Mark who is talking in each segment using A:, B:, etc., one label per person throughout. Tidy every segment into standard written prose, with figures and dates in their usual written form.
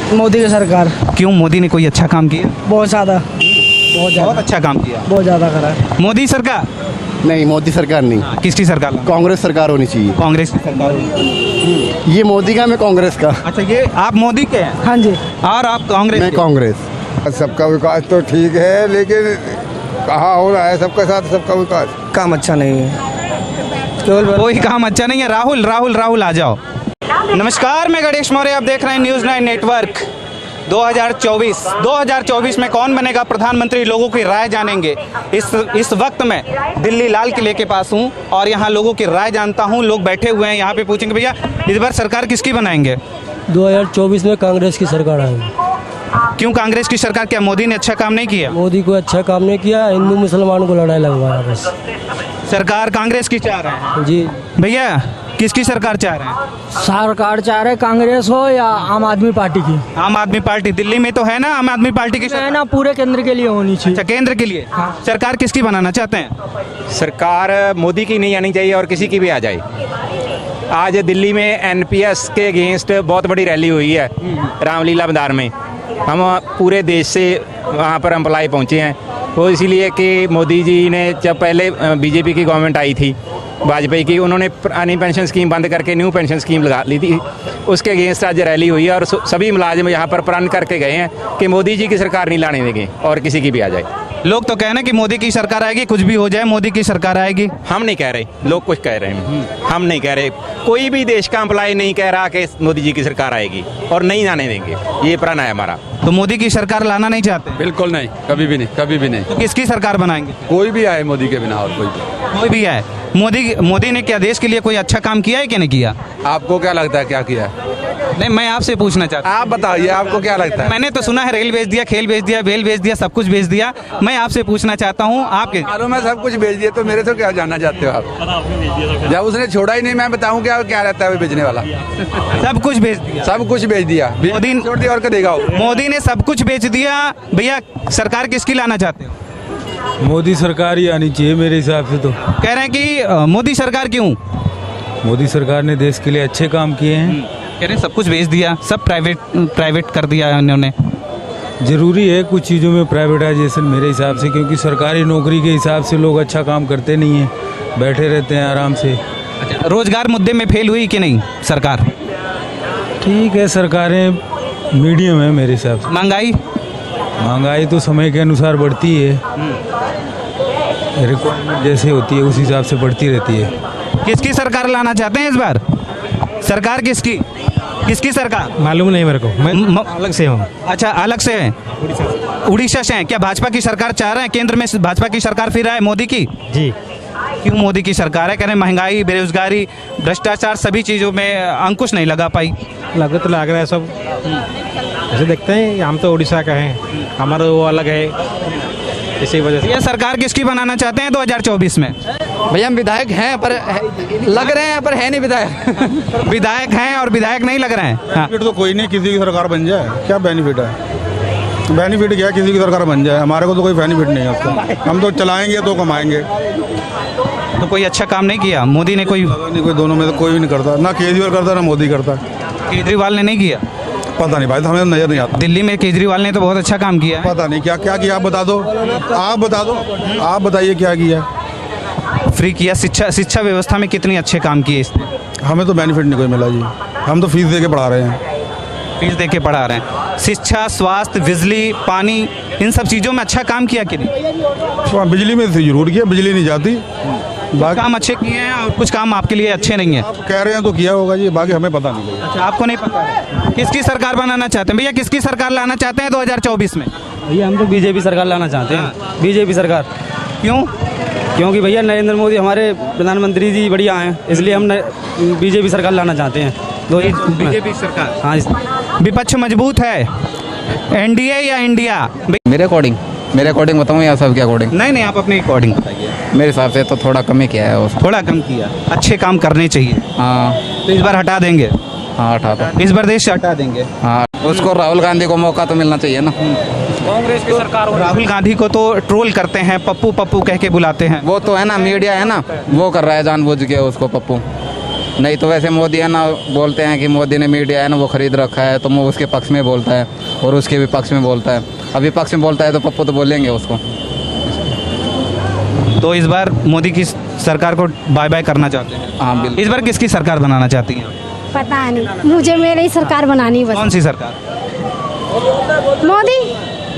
A: मोदी की सरकार।
B: क्यों, मोदी ने कोई अच्छा काम किया?
A: बहुत ज़्यादा,
B: बहुत अच्छा काम किया।
A: बहुत ज़्यादा करा है।
B: मोदी सरकार?
C: नहीं, मोदी सरकार नहीं,
B: किसकी सरकार?
C: कांग्रेस सरकार होनी चाहिए।
B: कांग्रेस की सरकार।
C: ये मोदी का, मैं कांग्रेस का।
B: अच्छा, ये आप मोदी के हैं
A: हाँ जी।
B: और आप कांग्रेस
C: मैं
B: के?
C: कांग्रेस।
D: सबका विकास तो ठीक है, लेकिन कहाँ हो रहा है सबके साथ सबका विकास?
A: काम अच्छा नहीं है, केवल
B: कोई काम अच्छा नहीं है। राहुल आ जाओ। नमस्कार, मैं गणेश मौर्य, आप देख रहे हैं न्यूज़ 9 नेटवर्क। 2024 में कौन बनेगा प्रधानमंत्री, लोगों की राय जानेंगे। इस वक्त मैं दिल्ली लाल किले के पास हूं और यहां लोगों की राय जानता हूं। लोग बैठे हुए हैं, यहां पे पूछेंगे भैया इस बार सरकार किसकी बनाएंगे?
E: 2024 में कांग्रेस की सरकार आएगी।
B: क्यों कांग्रेस की सरकार? क्या मोदी ने अच्छा काम नहीं किया?
E: मोदी को अच्छा काम नहीं किया, हिंदू मुसलमान को लड़ाई लगवाया बस।
B: सरकार कांग्रेस की चाह रहे हैं
E: जी
B: भैया, किसकी सरकार चाह रहे हैं?
A: सरकार चाह रहे कांग्रेस हो या आम आदमी पार्टी की?
B: आम आदमी पार्टी दिल्ली में तो है ना, आम आदमी पार्टी की
A: है ना, पूरे केंद्र के लिए होनी चाहिए।
B: अच्छा, केंद्र के लिए सरकार किसकी बनाना चाहते हैं?
F: सरकार मोदी की नहीं आनी चाहिए और किसी की भी आ जाए। आज दिल्ली में एनपीएस के अगेंस्ट बहुत बड़ी रैली हुई है रामलीला मैदान में। हम पूरे देश से वहाँ पर एम्प्लॉय पहुँचे हैं। वो इसीलिए कि मोदी जी ने जब पहले बीजेपी की गवर्नमेंट आई थी वाजपेयी की, उन्होंने पुरानी पेंशन स्कीम बंद करके न्यू पेंशन स्कीम लगा ली थी। उसके अगेंस्ट आज रैली हुई है और सभी मुलाजिम यहाँ पर प्रण करके गए हैं कि मोदी जी की सरकार नहीं लाने देंगे और किसी की भी आ जाए।
B: लोग तो कह रहे हैं कि मोदी की सरकार आएगी, कुछ भी हो जाए मोदी की सरकार आएगी।
F: हम नहीं कह रहे, लोग कुछ कह रहे हैं, हम नहीं कह रहे। कोई भी देश का एम्प्लॉय नहीं कह रहा कि मोदी जी की सरकार आएगी और नहीं आने देंगे। ये प्रण है हमारा।
B: तो मोदी की सरकार लाना नहीं चाहते?
G: बिल्कुल नहीं, कभी भी नहीं, कभी भी नहीं।
B: तो किसकी सरकार बनाएंगे?
G: कोई भी आए मोदी के बिना, और कोई
B: भी आए। मोदी ने क्या देश के लिए कोई अच्छा काम किया है कि नहीं किया?
G: आपको क्या लगता है क्या किया?
B: नहीं, मैं आपसे पूछना चाहता हूँ।
G: आप बताइए, आपको क्या लगता है?
B: मैंने तो सुना है रेल बेच दिया, खेल बेच दिया, बेल बेच दिया, सब कुछ बेच दिया। मैं आपसे पूछना चाहता हूँ, आपके
G: मालूम है सब कुछ बेच दिया, तो मेरे से क्या जानना चाहते हो आप? जब उसने छोड़ा ही नहीं, मैं बताऊं क्या रहता है वो बेचने वाला?
B: सब कुछ बेच दिया।
G: सब कुछ बेच दिया,
B: मोदी ने
G: छोड़ दिया और क्या देगा?
B: मोदी ने सब कुछ बेच दिया। भैया सरकार किसकी लाना चाहते हो?
H: मोदी सरकार ही आनी चाहिए मेरे हिसाब से। तो
B: कह रहे हैं कि मोदी सरकार क्यों?
H: मोदी सरकार ने देश के लिए अच्छे काम किए हैं।
B: कह रहे हैं सब कुछ बेच दिया, सब प्राइवेट कर दिया है उन्होंने।
H: जरूरी है कुछ चीज़ों में प्राइवेटाइजेशन मेरे हिसाब से, क्योंकि सरकारी नौकरी के हिसाब से लोग अच्छा काम करते नहीं हैं, बैठे रहते हैं आराम से।
B: अच्छा, रोजगार मुद्दे में फेल हुई कि नहीं सरकार?
H: ठीक है, सरकारें मीडियम है मेरे हिसाब से। महंगाई तो समय के अनुसार बढ़ती है, रिक्वायरमेंट जैसे होती है उस हिसाब से बढ़ती रहती है।
B: किसकी सरकार लाना चाहते हैं इस बार? सरकार किसकी सरकार?
I: मालूम नहीं मेरे को, मैं अलग से हूँ।
B: अच्छा, अलग से हैं, उड़ीसा से हैं। क्या भाजपा की सरकार चाह रहे हैं केंद्र में भाजपा की सरकार फिर आए मोदी की?
I: जी।
B: क्यों मोदी की सरकार है? कह रहे हैं महंगाई, बेरोजगारी, भ्रष्टाचार, सभी चीज़ों में अंकुश नहीं लगा पाई।
I: लग तो लग रहा है सब, ऐसे देखते हैं। हम तो उड़ीसा का हैं, हमारा वो अलग है, इसी वजह से।
B: ये सरकार किसकी बनाना चाहते हैं 2024 में?
J: भैया हम विधायक हैं पर लग रहे हैं, पर है नहीं विधायक।
B: विधायक हैं और विधायक नहीं लग रहे हैं।
D: बेनिफिट तो कोई नहीं, किसी की सरकार बन जाए क्या बेनिफिट है? बेनिफिट क्या, किसी की सरकार बन जाए, हमारे को तो कोई बेनिफिट नहीं है उसका। हम तो चलाएंगे तो कमाएंगे।
B: तो कोई अच्छा काम नहीं किया मोदी ने? कोई
D: दोनों में तो कोई भी नहीं करता, ना केजरीवाल करता ना मोदी करता।
B: केजरीवाल ने नहीं किया?
D: पता नहीं भाई, तो हमें नजर नहीं आता।
B: दिल्ली में केजरीवाल ने तो बहुत अच्छा काम किया है।
D: पता नहीं क्या किया, आप बता दो, आप बताइए क्या किया?
B: फ्री किया। शिक्षा व्यवस्था में कितने अच्छे काम किए इसने?
D: हमें तो बेनिफिट नहीं कोई मिला जी, हम तो फीस दे के पढ़ा रहे हैं।
B: फीस दे के पढ़ा रहे हैं। शिक्षा, स्वास्थ्य, बिजली, पानी, इन सब चीज़ों में अच्छा काम किया कि नहीं?
D: बिजली में जरूर किया, बिजली नहीं जाती।
B: बाकी काम अच्छे किए हैं और कुछ काम आपके लिए अच्छे नहीं है।
D: आप कह रहे हैं तो किया होगा जी, बाकी हमें पता नहीं।
B: अच्छा, आपको नहीं पता? किसकी सरकार बनाना चाहते हैं भैया? किसकी सरकार लाना चाहते हैं 2024 में?
E: भैया हम तो बीजेपी सरकार लाना चाहते हैं। बीजेपी सरकार।
B: क्यों?
E: क्योंकि भैया नरेंद्र मोदी हमारे प्रधानमंत्री जी बढ़िया हैं, इसलिए हम बीजेपी सरकार लाना चाहते हैं।
B: बीजेपी सरकार।
E: हाँ,
B: विपक्ष मजबूत है, एनडीए या इंडिया?
J: मेरे अकॉर्डिंग बताऊँ या सबके अकॉर्डिंग?
B: नहीं, आप अपने अकॉर्डिंग बताइए।
J: मेरे हिसाब से तो थोड़ा कम ही किया है उसको।
B: थोड़ा कम किया, अच्छे काम करने चाहिए।
J: हाँ,
B: तो इस बार हटा देंगे?
J: हाँ हटा दो,
B: इस बार देश से हटा देंगे।
J: हाँ, उसको राहुल गांधी को मौका तो मिलना चाहिए ना।
E: कांग्रेस की सरकार।
B: राहुल गांधी को तो ट्रोल करते हैं, पप्पू कह के बुलाते हैं।
J: वो तो है ना, मीडिया है ना, वो कर रहा है जानबूझ के उसको पप्पू। नहीं तो वैसे मोदी है ना, बोलते हैं कि मोदी ने मीडिया है ना वो खरीद रखा है, तो वो उसके पक्ष में बोलता है और उसके भी पक्ष में बोलता है। अभी पक्ष में बोलता है तो पप्पू तो बोलेंगे उसको।
B: तो इस बार मोदी की सरकार को बाय बाय करना चाहते हैं?
J: हाँ बिल्कुल।
B: इस बार किसकी सरकार बनाना चाहती हैं?
K: पता नहीं, मुझे मेरी ही सरकार बनानी बस।
B: कौन सी सरकार?
K: मोदी।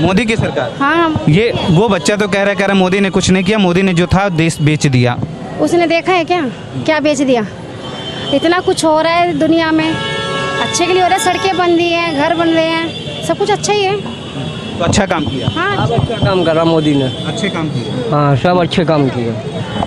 B: मोदी की सरकार।
K: हाँ,
B: ये वो बच्चा तो कह रहा मोदी ने कुछ नहीं किया, मोदी ने जो था देश बेच दिया।
K: उसने देखा है क्या क्या बेच दिया? इतना कुछ हो रहा है दुनिया में, अच्छे के लिए हो रहा है। सड़कें बन रही हैं, घर बन रहे हैं, सब कुछ अच्छा ही है।
B: तो अच्छा काम किया।
K: हाँ,
A: अच्छा काम करा मोदी ने।
B: अच्छे काम किए।
A: हाँ, सब अच्छे काम किए,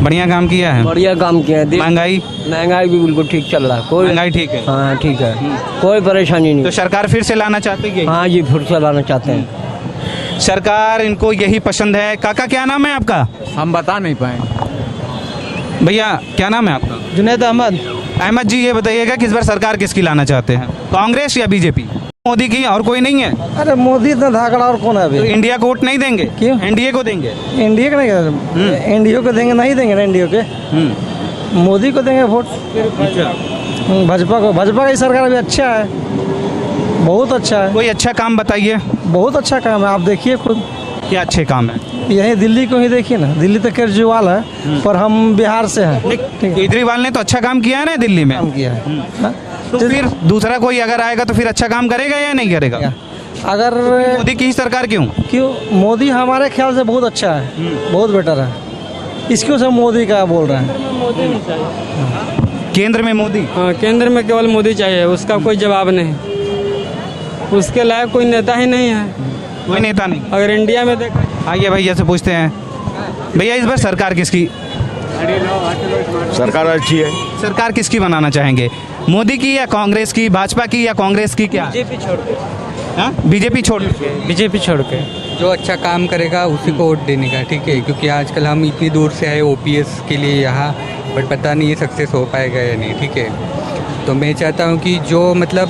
B: बढ़िया काम किया है।
A: बढ़िया काम किया।
B: महंगाई
A: भी बिल्कुल ठीक चल रहा है, कोई
B: महंगाई ठीक है।
A: हाँ ठीक है, कोई परेशानी नहीं।
B: तो सरकार फिर से लाना चाहते हैं?
A: हाँ जी, फिर से लाना चाहते हैं।
B: सरकार इनको यही पसंद है। काका क्या नाम है आपका?
J: हम बता नहीं पाए।
B: भैया क्या नाम है आपका?
A: जुनैद अहमद।
B: अहमद जी, ये बताइएगा कि इस बार सरकार किसकी लाना चाहते हैं, कांग्रेस या बीजेपी? मोदी की, और कोई नहीं है?
A: अरे मोदी इतना धाकड़ा और कौन है अभी?
B: तो इंडिया को वोट नहीं देंगे?
A: क्यों?
B: एनडीए को देंगे?
A: एनडीए को नहीं, एनडीए को देंगे, नहीं देंगे ना एनडीए के, मोदी को देंगे वोट। भाजपा को, भाजपा की सरकार भी अच्छा है, बहुत अच्छा है।
B: कोई अच्छा काम बताइए।
A: बहुत अच्छा काम है, आप देखिए खुद।
B: क्या अच्छे काम है?
A: यही दिल्ली को ही देखिए ना, दिल्ली तो केजरीवाल है, पर हम बिहार से हैं।
B: केजरीवाल ने तो अच्छा काम किया है ना दिल्ली में।
A: काम किया है। हाँ?
B: तो फिर दूसरा कोई अगर आएगा तो फिर अच्छा काम करेगा या नहीं करेगा?
A: अगर
B: मोदी की ही सरकार क्यों?
A: मोदी हमारे ख्याल से बहुत अच्छा है, बहुत बेटर है। इसको सब मोदी का बोल रहे हैं।
B: केंद्र में मोदी?
E: हाँ, केंद्र में केवल मोदी चाहिए, उसका कोई जवाब नहीं। उसके लायक कोई नेता ही नहीं है।
B: कोई नेता नहीं?
E: अगर इंडिया में देखा,
B: आइए भैया से पूछते हैं। भैया इस बार सरकार किसकी?
C: सरकार अच्छी है।
B: सरकार किसकी बनाना चाहेंगे, मोदी की या कांग्रेस की, भाजपा की या कांग्रेस की? क्या
E: बीजेपी छोड़ के,
B: बीजेपी छोड़ के?
E: बीजेपी छोड़ के
J: जो अच्छा काम करेगा उसी को वोट देने का, ठीक है? क्योंकि आजकल हम इतनी दूर से आए ओपीएस के लिए यहाँ, बट पता नहीं ये सक्सेस हो पाएगा या नहीं, ठीक है? तो मैं चाहता हूँ कि जो मतलब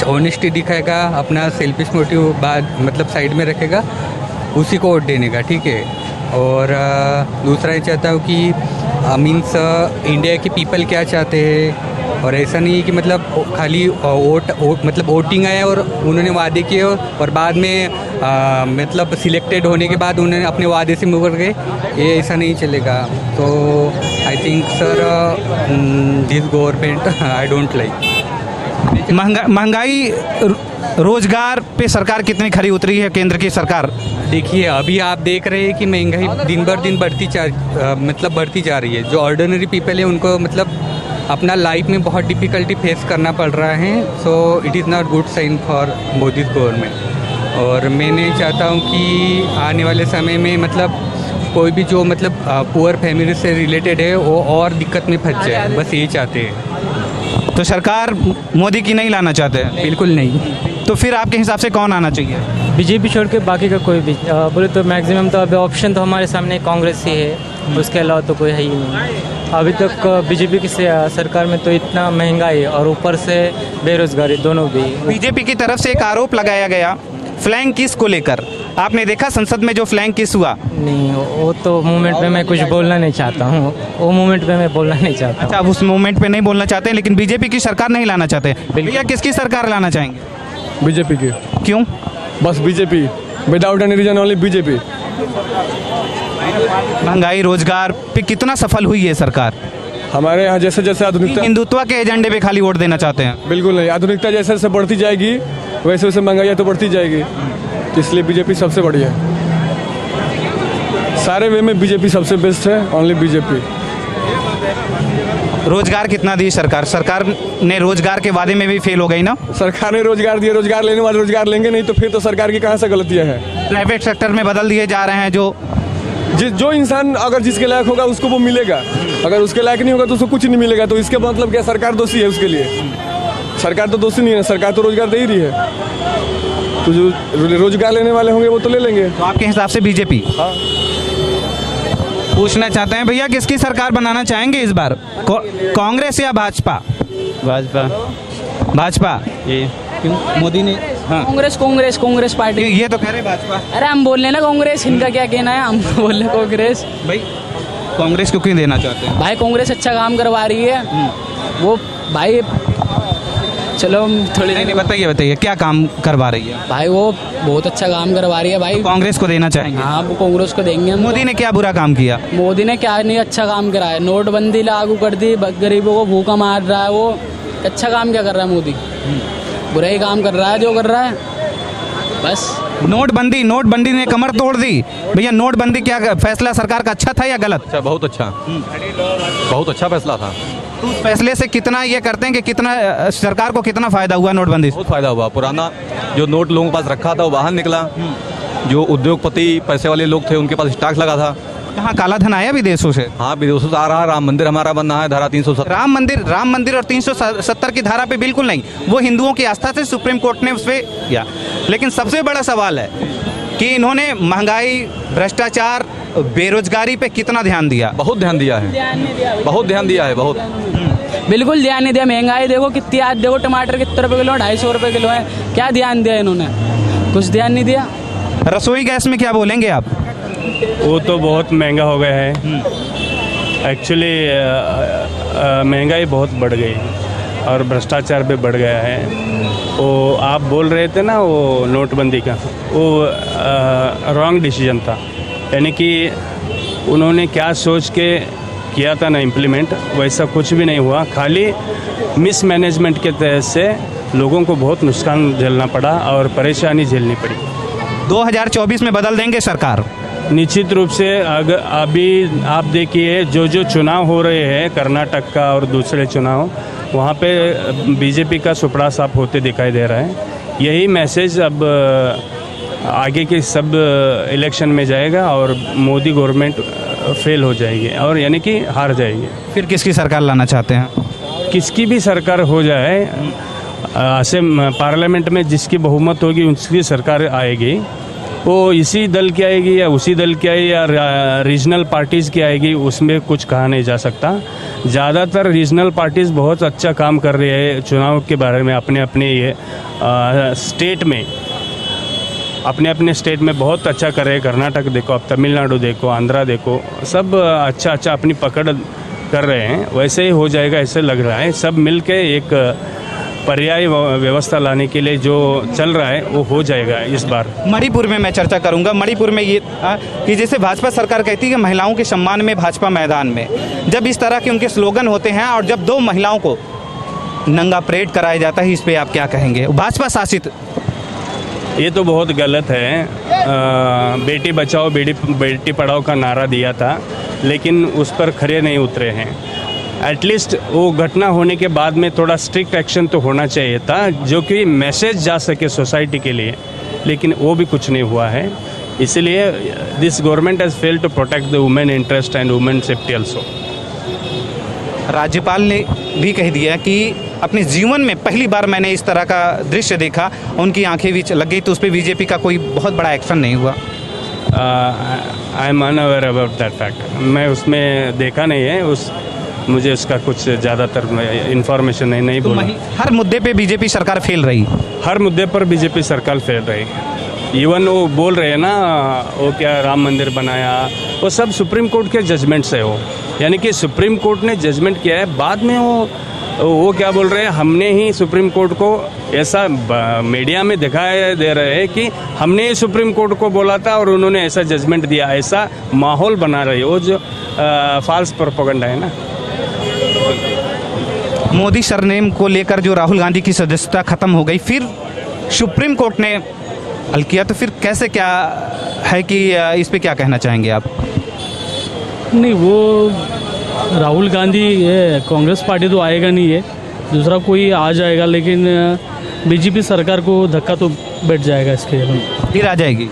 J: ऑनेस्टी दिखाएगा, अपना सेल्फिश मोटिव बाद मतलब साइड में रखेगा, उसी को वोट देने का, ठीक है? और दूसरा ये चाहता हूँ कि मीन्स इंडिया के पीपल क्या चाहते हैं, और ऐसा नहीं है कि मतलब खाली मतलब वोटिंग आया और उन्होंने वादे किए और बाद में मतलब सिलेक्टेड होने के बाद उन्होंने अपने वादे से मुकर गए, ये ऐसा नहीं चलेगा। तो I think sir this government I don't like.
B: महंगाई, रोजगार पे सरकार कितनी खरी उतरी है केंद्र की सरकार?
J: देखिए अभी आप देख रहे हैं कि महंगाई दिन बर दिन बढ़ती जा रही है। जो ऑर्डिनरी पीपल है उनको मतलब अपना लाइफ में बहुत डिफ़िकल्टी फेस करना पड़ रहा है। So it is not good sign for Modi government. और मैं चाहता हूँ कि आने वाले समय में मतलब कोई भी जो मतलब पुअर फैमिली से रिलेटेड है वो और दिक्कत में फंस जाए, बस यही चाहते हैं।
B: तो सरकार मोदी की नहीं लाना चाहते हैं?
J: बिल्कुल नहीं।
B: तो फिर आपके हिसाब से कौन आना चाहिए?
E: बीजेपी छोड़ के बाकी का कोई भी बोले तो मैक्सिमम तो अभी ऑप्शन तो हमारे सामने कांग्रेस ही है, उसके अलावा तो कोई है ही नहीं। अभी तक बीजेपी की सरकार में तो इतना महंगाई और ऊपर से बेरोजगारी दोनों भी।
B: बीजेपी की तरफ से एक आरोप लगाया गया फ्लैंक किस को लेकर, आपने देखा संसद में जो फ्लैंक किस हुआ?
E: नहीं, वो तो मूवमेंट पे मैं कुछ बोलना नहीं चाहता हूँ, वो मूवमेंट पे मैं बोलना नहीं चाहता।
B: अच्छा, आप उस मूवमेंट पे नहीं बोलना चाहते हैं, लेकिन बीजेपी की सरकार नहीं लाना चाहते। भैया किसकी सरकार लाना चाहेंगे?
D: बीजेपी की।
B: क्यों?
D: बस BJP, without any reason, only BJP.
B: महंगाई, रोजगार पे कितना सफल हुई है सरकार?
D: हमारे यहाँ जैसे जैसे आधुनिकता,
B: हिंदुत्व के एजेंडे पे खाली वोट देना चाहते हैं?
D: बिल्कुल नहीं, आधुनिकता जैसे जैसे बढ़ती जाएगी वैसे वैसे महंगाई तो बढ़ती जाएगी, तो इसलिए बीजेपी सबसे बढ़िया है। सारे वे में बीजेपी सबसे बेस्ट है, ओनली बीजेपी।
B: रोजगार कितना दी सरकार? सरकार ने रोजगार के वादे में भी फेल हो गई ना।
D: सरकार ने रोजगार दिया, रोजगार लेने वाले रोजगार लेंगे नहीं, तो फिर तो सरकार की कहाँ से गलतियाँ हैं?
B: प्राइवेट सेक्टर में बदल दिए जा रहे हैं।
D: जो इंसान अगर जिसके लायक होगा उसको वो मिलेगा, अगर उसके लायक नहीं होगा तो उसको कुछ नहीं मिलेगा। तो इसके मतलब क्या सरकार दोषी है उसके लिए? सरकार तो दोषी नहीं है, सरकार तो रोजगार दे ही रही है। तो जो रोजगार लेने वाले होंगे वो तो ले लेंगे।
B: तो आपके हिसाब से बीजेपी?
D: हाँ।
B: पूछना चाहते हैं भैया किसकी सरकार बनाना चाहेंगे इस बार, कांग्रेस या भाजपा?
E: भाजपा।
B: भाजपा?
E: ये
B: मोदी ने
L: कांग्रेस पार्टी।
B: ये तो कह रहे भाजपा।
L: अरे हम बोल रहे ना कांग्रेस, इनका क्या कहना है? हम बोल रहे कांग्रेस।
B: भाई कांग्रेस को क्यों देना चाहते हैं?
L: भाई कांग्रेस अच्छा काम करवा रही है। वो भाई चलो थोड़ी
B: नहीं बताइए क्या काम करवा रही है?
L: भाई वो बहुत अच्छा काम करवा रही है भाई।
B: कांग्रेस को देना चाहेंगे?
L: हाँ, वो कांग्रेस को देंगे।
B: मोदी ने क्या बुरा काम किया?
L: मोदी ने क्या नहीं अच्छा काम करा है। नोटबंदी लागू कर दी, गरीबों को भूखा मार रहा है। वो अच्छा काम क्या कर रहा है मोदी? बुरा ही काम कर रहा है जो कर रहा है बस।
B: नोटबंदी ने कमर तोड़ दी। भैया नोटबंदी क्या फैसला सरकार का अच्छा था या गलत?
M: अच्छा, बहुत अच्छा फैसला था।
B: तो उस फैसले से कितना ये करते हैं कि कितना सरकार को कितना फायदा हुआ नोटबंदी से?
M: बहुत फायदा हुआ। पुराना जो नोट लोगों के पास रखा था वो बाहर निकला। जो उद्योगपति पैसे वाले लोग थे उनके पास स्टॉक लगा था।
B: कहाँ काला धन आया विदेशों से?
M: हाँ, विदेशों से आ रहा है। राम मंदिर हमारा बन रहा है, धारा 370।
B: राम मंदिर और 370 की धारा पे बिल्कुल नहीं। वो हिंदुओं की आस्था से सुप्रीम कोर्ट ने उस पर किया। लेकिन सबसे बड़ा सवाल है कि इन्होंने महंगाई, भ्रष्टाचार, बेरोजगारी पे कितना ध्यान दिया?
M: बहुत ध्यान दिया है, बहुत ध्यान दिया है, बहुत।
L: बिल्कुल ध्यान नहीं दिया। महंगाई देखो कितनी, आज देखो टमाटर कितने रुपए किलो है, 250 रुपए किलो है। क्या ध्यान दिया इन्होंने? कुछ ध्यान नहीं दिया।
B: रसोई गैस में क्या बोलेंगे आप?
N: वो तो बहुत महंगा हो गया है। एक्चुअली महंगाई बहुत बढ़ गई और भ्रष्टाचार भी बढ़ गया है। वो आप बोल रहे थे ना वो नोटबंदी का, वो रॉन्ग डिसीजन था। यानी कि उन्होंने क्या सोच के किया था ना इम्प्लीमेंट, वैसा कुछ भी नहीं हुआ। खाली मिसमैनेजमेंट के तहत से लोगों को बहुत नुकसान झेलना पड़ा और परेशानी झेलनी पड़ी।
B: 2024 में बदल देंगे सरकार?
N: निश्चित रूप से। अगर अभी आप देखिए जो चुनाव हो रहे हैं, कर्नाटक का और दूसरे चुनाव, वहाँ पे बीजेपी का सुपड़ा साफ होते दिखाई दे रहा है। यही मैसेज अब आगे के सब इलेक्शन में जाएगा और मोदी गवर्नमेंट फेल हो जाएगी और यानी कि हार जाएगी।
B: फिर किसकी सरकार लाना चाहते हैं?
N: किसकी भी सरकार हो जाए, ऐसे पार्लियामेंट में जिसकी बहुमत होगी उसकी सरकार आएगी। वो इसी दल की आएगी या उसी दल की आएगी या रीजनल पार्टीज़ की आएगी, उसमें कुछ कहा नहीं जा सकता। ज़्यादातर रीजनल पार्टीज़ बहुत अच्छा काम कर रही है चुनाव के बारे में। अपने अपने ये स्टेट में, अपने स्टेट में बहुत अच्छा कर रहे हैं। कर्नाटक देखो, अब तमिलनाडु देखो, आंध्रा देखो, सब अच्छा अपनी पकड़ कर रहे हैं। वैसे ही हो जाएगा ऐसे लग रहा है। सब मिल के एक पर्याय व्यवस्था लाने के लिए जो चल रहा है वो हो जाएगा इस बार।
B: मणिपुर में मैं चर्चा करूंगा। मणिपुर में ये कि जैसे भाजपा सरकार कहती है कि महिलाओं के सम्मान में भाजपा मैदान में, जब इस तरह के उनके स्लोगन होते हैं और जब 2 महिलाओं को नंगा परेड कराया जाता है, इस पे आप क्या कहेंगे? भाजपा शासित
N: ये तो बहुत गलत है। बेटी बचाओ बेटी पढ़ाओ का नारा दिया था, लेकिन उस पर खरे नहीं उतरे हैं। एटलीस्ट वो घटना होने के बाद में थोड़ा स्ट्रिक्ट एक्शन तो होना चाहिए था, जो कि मैसेज जा सके सोसाइटी के लिए, लेकिन वो भी कुछ नहीं हुआ है। इसलिए this government has failed to protect the women interest and women safety also.
B: राज्यपाल ने भी कह दिया कि अपने जीवन में पहली बार मैंने इस तरह का दृश्य देखा, उनकी आंखें भी लग गई, तो उस पर बीजेपी का कोई बहुत बड़ा एक्शन नहीं हुआ।
N: I am unaware about that fact. मैं उसमें देखा नहीं है, मुझे उसका कुछ ज़्यादातर इन्फॉर्मेशन नहीं बोला।
B: हर मुद्दे पे बीजेपी सरकार फेल रही।
N: हर मुद्दे पर बीजेपी सरकार फेल रही। इवन वो बोल रहे हैं ना, वो क्या राम मंदिर बनाया, वो सब सुप्रीम कोर्ट के जजमेंट्स है। वो यानी कि सुप्रीम कोर्ट ने जजमेंट किया है, बाद में वो क्या बोल रहे हैं, हमने ही सुप्रीम कोर्ट को ऐसा मीडिया में दिखाया दे रहे हैं कि हमने ही सुप्रीम कोर्ट को बोला था और उन्होंने ऐसा जजमेंट दिया। ऐसा माहौल बना रही है, वो जो फॉल्स प्रोपेगेंडा है ना।
B: मोदी सरनेम को लेकर जो राहुल गांधी की सदस्यता खत्म हो गई, फिर सुप्रीम कोर्ट ने हल किया, तो फिर कैसे क्या है कि इस पे क्या कहना चाहेंगे आप?
O: नहीं, वो राहुल गांधी ये कांग्रेस पार्टी तो आएगा नहीं है, दूसरा कोई आ जाएगा, लेकिन बीजेपी सरकार को धक्का तो बैठ जाएगा इसके।
B: फिर आ जाएगी।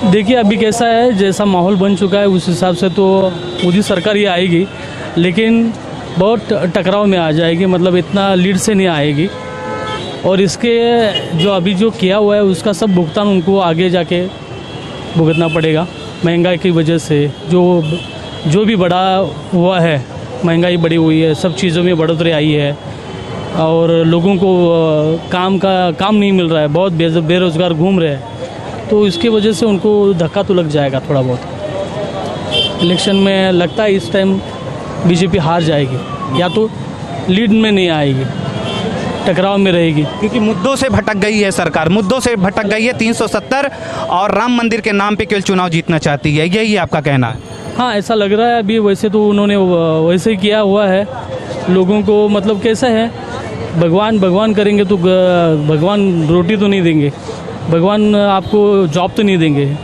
O: देखिए अभी कैसा है, जैसा माहौल बन चुका है उस हिसाब से तो मोदी सरकार ही आएगी, लेकिन बहुत टकराव में आ जाएगी, मतलब इतना लीड से नहीं आएगी। और इसके जो अभी जो किया हुआ है उसका सब भुगतान उनको आगे जाके भुगतना पड़ेगा। महंगाई की वजह से जो भी बढ़ा हुआ है, महंगाई बढ़ी हुई है, सब चीज़ों में बढ़ोतरी आई है और लोगों को काम नहीं मिल रहा है, बहुत बेरोज़गार घूम रहे हैं, तो इसकी वजह से उनको धक्का तो लग जाएगा थोड़ा बहुत। इलेक्शन में लगता है इस टाइम बीजेपी हार जाएगी या तो लीड में नहीं आएगी, टकराव में रहेगी।
B: क्योंकि मुद्दों से भटक गई है सरकार, मुद्दों से भटक गई है। 370 और राम मंदिर के नाम पे केवल चुनाव जीतना चाहती है, यही आपका कहना है?
O: हाँ, ऐसा लग रहा है। अभी वैसे तो उन्होंने वैसे ही किया हुआ है लोगों को, मतलब कैसा है, भगवान भगवान करेंगे तो भगवान रोटी तो नहीं देंगे, भगवान आपको जॉब तो नहीं देंगे।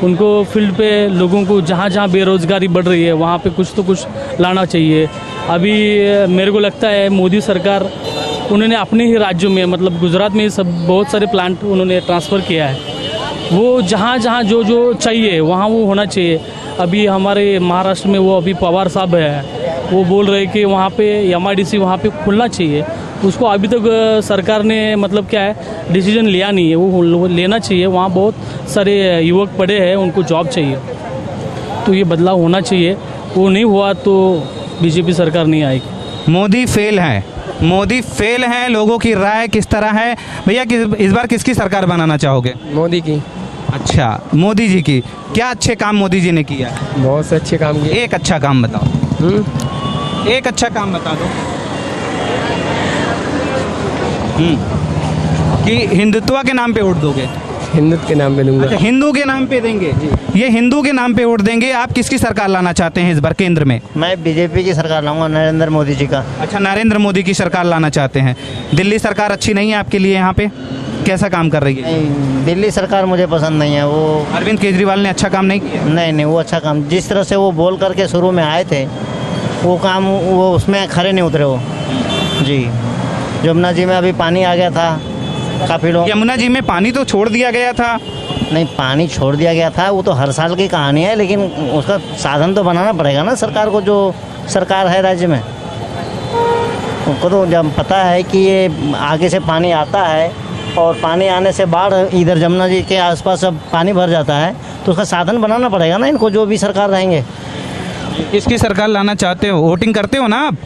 O: उनको फील्ड पे लोगों को जहाँ जहाँ बेरोज़गारी बढ़ रही है वहाँ पे कुछ तो कुछ लाना चाहिए। अभी मेरे को लगता है मोदी सरकार उन्होंने अपने ही राज्यों में, मतलब गुजरात में सब बहुत सारे प्लांट उन्होंने ट्रांसफ़र किया है। वो जहाँ जहाँ जो जो चाहिए वहाँ वो होना चाहिए। अभी हमारे महाराष्ट्र में वो अभी पवार साहब है, वो बोल रहे कि वहाँ पे MIDC वहाँ पे खुलना चाहिए। उसको अभी तक सरकार ने मतलब क्या है डिसीजन लिया नहीं है, वो लेना चाहिए। वहाँ बहुत सारे युवक पड़े हैं, उनको जॉब चाहिए, तो ये बदलाव होना चाहिए। वो नहीं हुआ तो बीजेपी सरकार नहीं आएगी।
B: मोदी फेल है, मोदी फेल है। लोगों की राय किस तरह है भैया? इस बार किसकी सरकार बनाना चाहोगे?
P: मोदी की।
B: अच्छा, मोदी जी की। क्या अच्छे काम मोदी जी ने किया?
P: बहुत से अच्छे काम किए।
B: एक अच्छा काम बताओ। एक अच्छा काम बता दो। कि हिंदुत्व के नाम पे वोट दोगे?
P: हिंदुत्व के नाम पे दूंगा।
B: अच्छा, हिंदू के नाम पे देंगे? ये हिंदू के नाम पे वोट देंगे। आप किसकी सरकार लाना चाहते हैं इस बार केंद्र में?
Q: मैं बीजेपी की सरकार लाऊंगा, नरेंद्र मोदी जी का।
B: अच्छा, नरेंद्र मोदी की सरकार लाना चाहते हैं। दिल्ली सरकार अच्छी नहीं है आपके लिए? यहाँ पे कैसा काम कर रही है?
Q: दिल्ली सरकार मुझे पसंद नहीं है। वो
B: अरविंद केजरीवाल ने अच्छा काम नहीं किया?
Q: नहीं, वो अच्छा काम, जिस तरह से वो बोल करके शुरू में आए थे वो काम, वो उसमें खड़े नहीं उतरे वो जी। यमुना जी में अभी पानी आ गया था, काफ़ी लोग।
B: यमुना जी में पानी तो छोड़ दिया गया था।
Q: नहीं, पानी छोड़ दिया गया था, वो तो हर साल की कहानी है, लेकिन उसका साधन तो बनाना पड़ेगा ना सरकार को, जो सरकार है राज्य में। उनको तो जब पता है कि ये आगे से पानी आता है और पानी आने से बाढ़ इधर यमुना जी के आसपास सब पानी भर जाता है, तो उसका साधन बनाना पड़ेगा ना इनको, जो भी सरकार रहेंगे।
B: किसकी सरकार लाना चाहते हो? वोटिंग करते हो ना आप?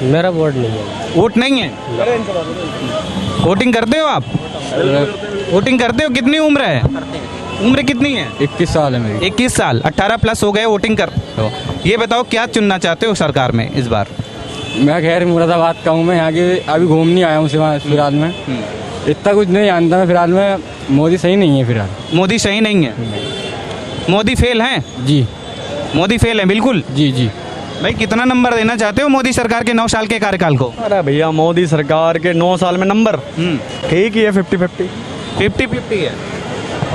P: मेरा वोट नहीं है।
B: वोट नहीं है? वोटिंग करते हो आप? वोटिंग करते हो? कितनी उम्र है? उम्र कितनी है?
P: 21 साल है मेरी।
B: 21 साल, 18 प्लस हो गए, वोटिंग करते हो। ये बताओ क्या चुनना चाहते हो सरकार में इस बार?
P: मैं खैर मुरादाबाद का हूँ, मैं यहाँ के अभी घूमने आया हूँ फिलहाल में। इतना कुछ नहीं जानता मैं फिलहाल में। मोदी सही नहीं है फिलहाल।
B: मोदी सही नहीं है? मोदी फेल हैं?
P: जी,
B: मोदी फेल है बिल्कुल।
P: जी।
B: भाई कितना नंबर देना चाहते हो मोदी सरकार के 9 साल के कार्यकाल को?
R: अरे भैया, मोदी सरकार के 9 साल में नंबर ठीक ही है, 50-50
B: है।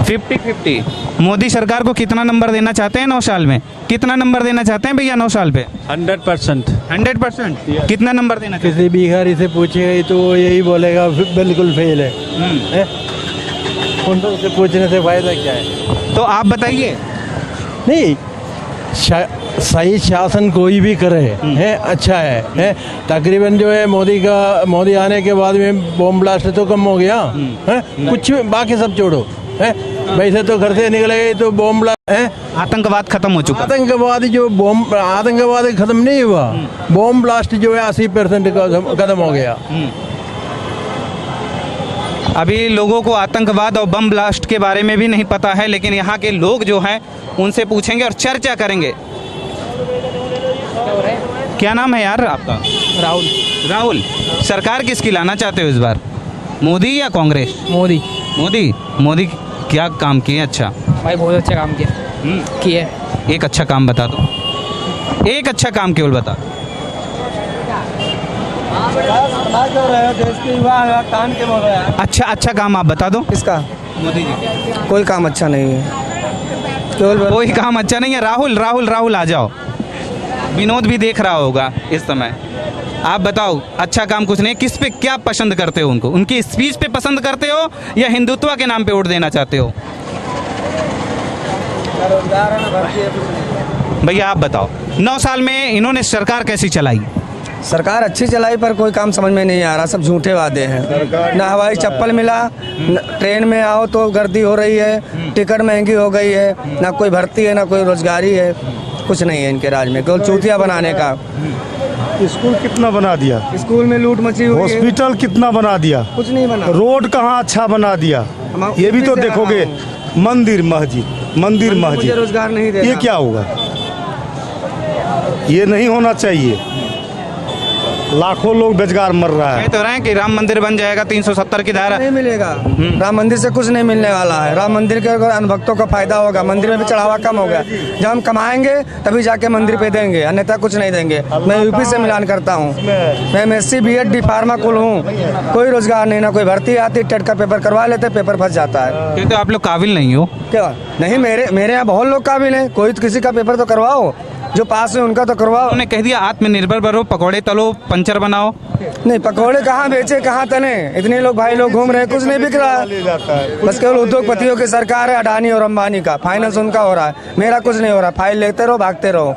B: 50-50। मोदी सरकार को कितना नंबर देना चाहते हैं 9 साल में? कितना नंबर देना चाहते हैं भैया 9 साल पे?
H: 100%।
B: 100%? कितना नंबर देना चाहते हैं?
S: किसी बिहारी से पूछेगा तो यही बोलेगा बिल्कुल फेल है। उनसे पूछने से फायदा क्या है?
B: तो आप बताइए।
S: नहीं, सही शासन कोई भी करे है अच्छा है। तकरीबन जो है मोदी आने के बाद में बॉम्ब ब्लास्ट तो कम हो गया है, कुछ बाकी सब छोड़ो है। वैसे तो घर से निकले तो बॉम्ब ब्लास्ट है।
B: आतंकवाद खत्म हो चुका?
S: आतंकवाद खत्म नहीं हुआ, बॉम्ब ब्लास्ट जो है 80% खत्म हो गया।
B: अभी लोगों को आतंकवाद और बम ब्लास्ट के बारे में भी नहीं पता है, लेकिन यहाँ के लोग जो हैं उनसे पूछेंगे और चर्चा करेंगे। क्या नाम है यार आपका?
L: राहुल।
B: राहुल, सरकार किसकी लाना चाहते हो इस बार? मोदी या कांग्रेस?
L: मोदी।
B: मोदी क्या काम किए? अच्छा
L: भाई, बहुत अच्छा काम किया।
B: एक अच्छा काम बता दो, एक अच्छा काम केवल बता। अच्छा काम आप बता दो।
P: किसका?
B: मोदी जी।
P: कोई काम अच्छा नहीं है, केवल
B: कोई काम अच्छा नहीं है। राहुल आ जाओ। विनोद भी देख रहा होगा इस समय। आप बताओ, अच्छा काम कुछ नहीं। किस पे क्या पसंद करते हो उनको? उनकी स्पीच पे पसंद करते हो या हिंदुत्व के नाम पे वोट देना चाहते हो? भैया आप बताओ, 9 साल में इन्होंने सरकार कैसी चलाई?
P: सरकार अच्छी चलाई पर कोई काम समझ में नहीं आ रहा, सब झूठे वादे हैं। ना हवाई चप्पल मिला, ट्रेन में आओ तो गर्दी हो रही है, टिकट महंगी हो गई है, ना कोई भर्ती है ना कोई रोजगारी है, कुछ नहीं है इनके राज में, केवल चूतिया बनाने का।
T: स्कूल कितना बना दिया?
P: स्कूल में लूट मची हुई है।
T: हॉस्पिटल कितना बना दिया?
P: कुछ नहीं बना।
T: रोड कहाँ अच्छा बना दिया? ये भी तो देखोगे। मंदिर मस्जिद
P: रोजगार नहीं दे।
T: ये क्या होगा? ये नहीं होना चाहिए। लाखों लोग बेरोजगार मर रहा है।
B: कह तो रहे हैं कि राम मंदिर बन जाएगा, 370 की धारा
P: नहीं मिलेगा। राम मंदिर से कुछ नहीं मिलने वाला है। राम मंदिर के अगर अनुभक्तों का फायदा होगा, मंदिर में भी चढ़ावा कम हो गया। जब हम कमाएंगे तभी जाके मंदिर पे देंगे, अन्यथा कुछ नहीं देंगे। मैं यूपी से मिलान करता हूँ, मैं MSc BEd D फार्मा कुल हूँ। कोई रोजगार नहीं, ना कोई भर्ती आती। टेट का पेपर करवा लेते, पेपर फंस जाता है।
B: कहते आप लोग काबिल नहीं हो
P: क्या? नहीं, मेरे यहाँ बहुत लोग काबिल हैं। कोई किसी का पेपर तो करवाओ, जो पास है उनका तो करवाओ।
B: उन्होंने कह दिया आत्मनिर्भर बनो, पकौड़े तलो, पंचर बनाओ।
P: नहीं, पकौड़े कहाँ बेचे, कहाँ तले? इतने लोग भाई लोग घूम रहे हैं, कुछ नहीं बिक रहा है। बस केवल उद्योगपतियों की सरकार है, अडानी और अंबानी का फाइनेंस उनका हो रहा है। मेरा कुछ नहीं हो रहा। फाइल लेते रहो, भागते रहो।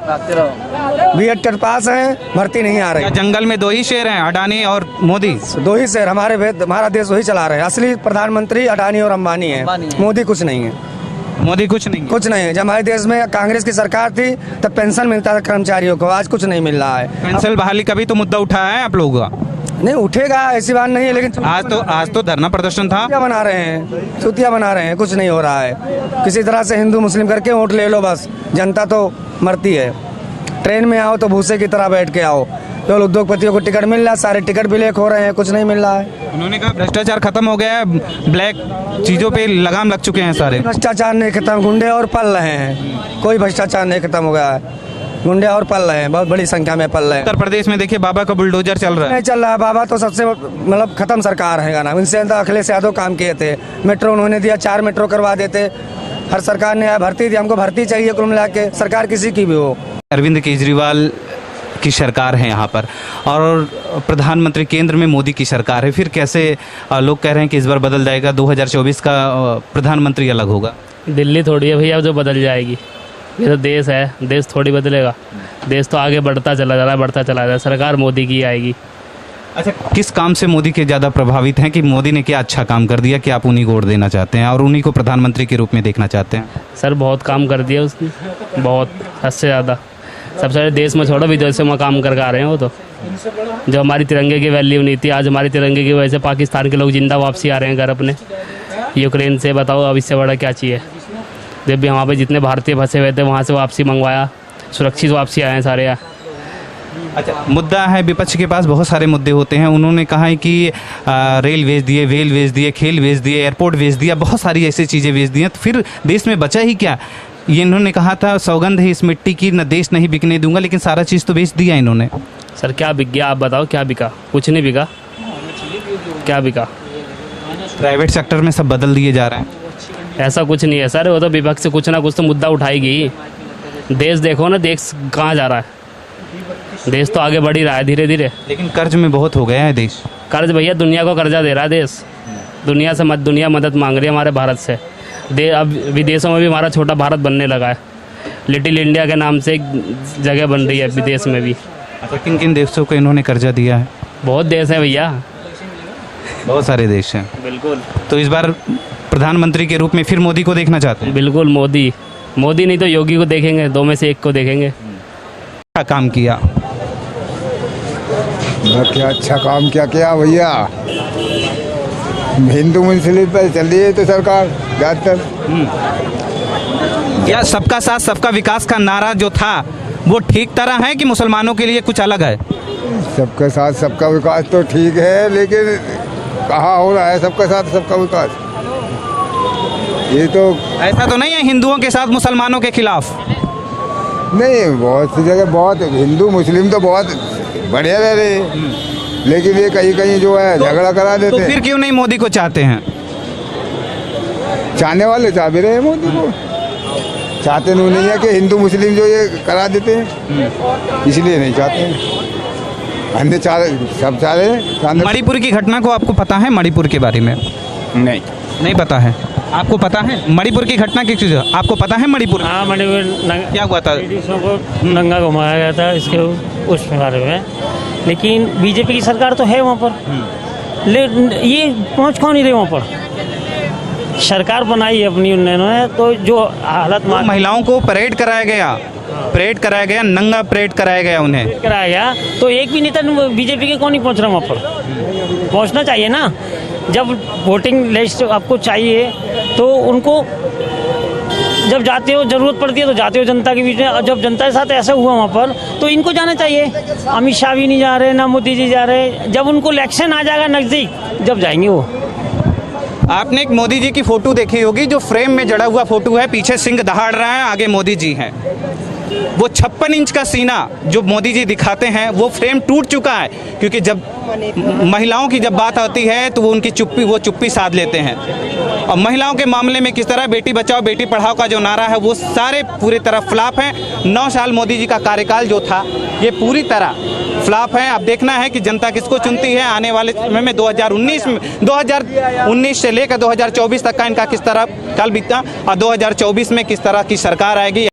P: BEd टेट पास है, भर्ती नहीं आ रही।
B: जंगल में दो ही शेर हैं, अडानी और मोदी।
P: दो ही शेर, हमारा देश वही चला रहे हैं। असली प्रधानमंत्री अडानी और अंबानी है, मोदी कुछ नहीं है।
B: मोदी कुछ नहीं
P: है। जब हमारे देश में कांग्रेस की सरकार थी तब पेंशन मिलता था कर्मचारियों को, आज कुछ नहीं मिल रहा है।
B: पेंशन बहाली का भी तो मुद्दा उठाया है आप लोगों का।
P: नहीं उठेगा, ऐसी बात नहीं है, लेकिन
B: आज तो धरना प्रदर्शन था।
P: चुतिया बना रहे हैं, कुछ नहीं हो रहा है। किसी तरह से हिंदू मुस्लिम करके वोट ले लो, बस जनता तो मरती है। ट्रेन में आओ तो भूसे की तरह बैठ के आओ। केवल उद्योगपतियों को टिकट मिल रहा है, सारे टिकट भी लेक हो रहे हैं, कुछ नहीं मिल रहा है।
B: उन्होंने कहा भ्रष्टाचार खत्म हो गया है, ब्लैक चीजों पे लगाम लग चुके हैं सारे।
P: भ्रष्टाचार नहीं खत्म, गुंडे और पल रहे हैं। कोई भ्रष्टाचार नहीं खत्म हो गया है, गुंडे और पल रहे हैं, बहुत बड़ी संख्या में पल रहे हैं।
B: उत्तर प्रदेश में देखिए बाबा का बुलडोजर चल रहा है।
P: नहीं चल रहा है, बाबा तो सबसे मतलब खत्म सरकार है ना। इनसे अखिलेश यादव काम किए थे। मेट्रो उन्होंने दिया, 4 मेट्रो करवा देते। हर सरकार ने भर्ती दी, हमको भर्ती चाहिए। कुल मिला के सरकार किसी की भी हो।
B: अरविंद केजरीवाल की सरकार है यहाँ पर और प्रधानमंत्री केंद्र में मोदी की सरकार है, फिर कैसे लोग कह रहे हैं कि इस बार बदल जाएगा, 2024 का प्रधानमंत्री अलग होगा?
U: दिल्ली थोड़ी है भैया जो बदल जाएगी, ये तो देश है, देश थोड़ी बदलेगा। देश तो आगे बढ़ता चला जा रहा है। सरकार मोदी की आएगी।
B: अच्छा, किस काम से मोदी के ज़्यादा प्रभावित हैं कि मोदी ने क्या अच्छा काम कर दिया कि आप उन्हीं को वोट देना चाहते हैं और उन्हीं को प्रधानमंत्री के रूप में देखना चाहते हैं?
U: सर बहुत काम कर दिया उसने, बहुत हद से ज़्यादा। सबसे पहले देश में छोड़ो, विदेशों में काम कर आ रहे हैं वो तो। जो हमारी तिरंगे की वैल्यू नहीं थी, आज हमारी तिरंगे की वजह से पाकिस्तान के लोग जिंदा वापसी आ रहे हैं घर अपने। यूक्रेन से बताओ अब इससे बड़ा क्या चाहिए। जब भी वहाँ पे जितने भारतीय फंसे हुए थे वहाँ से वापसी मंगवाया, सुरक्षित वापसी आए हैं सारे।
B: अच्छा, मुद्दा है विपक्ष के पास बहुत सारे मुद्दे होते हैं। उन्होंने कहा है कि रेल बेच दिए, वेल बेच दिए, खेल बेच दिए, एयरपोर्ट बेच दिया, बहुत सारी ऐसी चीज़ें बेच दी हैं, तो फिर देश में बचा ही क्या? ये इन्होंने कहा था सौगंध है इस मिट्टी की, न देश नहीं बिकने दूंगा, लेकिन सारा चीज़ तो बेच दिया इन्होंने।
U: सर क्या बिक गया आप बताओ, क्या बिका? कुछ नहीं बिका। क्या बिका?
B: प्राइवेट सेक्टर में सब बदल दिए जा रहे हैं।
U: ऐसा कुछ नहीं है सर, वो तो विपक्ष से कुछ ना कुछ तो मुद्दा उठाएगी। देश देखो ना, देश कहाँ जा रहा है। देश तो आगे बढ़ ही रहा है धीरे धीरे,
B: लेकिन कर्ज में बहुत हो गया है देश।
U: कर्ज भैया दुनिया को कर्जा दे रहा है देश। दुनिया मदद मांग रही है हमारे भारत से। अब विदेशों में भी हमारा छोटा भारत बनने लगा है। लिटिल इंडिया के नाम से एक जगह बन रही है विदेश में भी।
B: अच्छा, किन किन देशों को इन्होंने कर्जा दिया है?
U: बहुत देश है भैया,
B: बहुत सारे देश हैं।
U: बिल्कुल।
B: तो इस बार प्रधानमंत्री के रूप में फिर मोदी को देखना चाहते हैं?
U: बिल्कुल मोदी नहीं तो योगी को देखेंगे, दो में से एक को देखेंगे।
B: क्या काम किया?
V: क्या अच्छा काम क्या किया भैया। हिंदू मुस्लिम पर चल रही है तो सरकार ज़्यादातर।
B: या सबका साथ सबका विकास का नारा जो था वो ठीक तरह है कि मुसलमानों के लिए कुछ अलग है?
V: सबका साथ सबका विकास तो ठीक है, लेकिन कहाँ हो रहा है सबका साथ सबका विकास? ये तो
B: ऐसा तो नहीं है हिंदुओं के साथ मुसलमानों के खिलाफ?
V: नहीं, बहुत सी जगह बहुत हिंदू मुस्लिम तो बहुत बढ़िया रह रहे हैं, लेकिन ये कहीं कहीं जो है झगड़ा करा देते हैं।
B: तो फिर क्यों नहीं मोदी को चाहते हैं?
V: चाहने वाले चाह भी रहे हैं मोदी को, चाहते नहीं है कि हिंदू मुस्लिम जो ये करा देते हैं, इसलिए नहीं चाहते हैं। अंधे सब चाह रहे हैं।
B: मणिपुर की घटना को आपको पता है? मणिपुर के बारे में नहीं पता है? आपको पता है मणिपुर की घटना की चीज़ आपको पता है? मणिपुर,
W: हाँ, मणिपुर
B: क्या हुआ था?
W: को नंगा घुमाया गया था इसके उस बारे में, लेकिन बीजेपी की सरकार तो है वहाँ पर, ये पहुँच क्यों नहीं रहे वहाँ पर? सरकार बनाई है अपनी उन्होंने, तो जो हालत
B: महिलाओं को परेड कराया गया, नंगा परेड कराया गया, उन्हें
W: कराया गया, तो एक भी नेता बीजेपी के कौन नहीं पहुँच रहा वहाँ पर? पहुँचना चाहिए ना। जब वोटिंग लिस्ट आपको चाहिए तो उनको जब जाते हो जरूरत पड़ती है तो जाते हो जनता के बीच में, और जब जनता के साथ ऐसा हुआ वहाँ पर तो इनको जाना चाहिए। अमित शाह भी नहीं जा रहे, ना मोदी जी जा रहे। जब उनको इलेक्शन आ जाएगा नज़दीक जब जाएंगे वो।
B: आपने एक मोदी जी की फोटो देखी होगी, जो फ्रेम में जड़ा हुआ फोटो है, पीछे सिंह दहाड़ रहा है, आगे मोदी जी हैं। वो 56 इंच का सीना जो मोदी जी दिखाते हैं वो फ्रेम टूट चुका है, क्योंकि जब महिलाओं की जब बात आती है तो वो उनकी चुप्पी साध लेते हैं। और महिलाओं के मामले में किस तरह बेटी बचाओ बेटी पढ़ाओ का जो नारा है वो सारे पूरी तरह फ्लॉप हैं। 9 साल मोदी जी का कार्यकाल जो था ये पूरी तरह फ्लॉप है। अब देखना है कि जनता किसको चुनती है आने वाले समय में। 2019 से लेकर 2024 तक का इनका किस तरह काल बीता और 2024 में किस तरह की सरकार आएगी।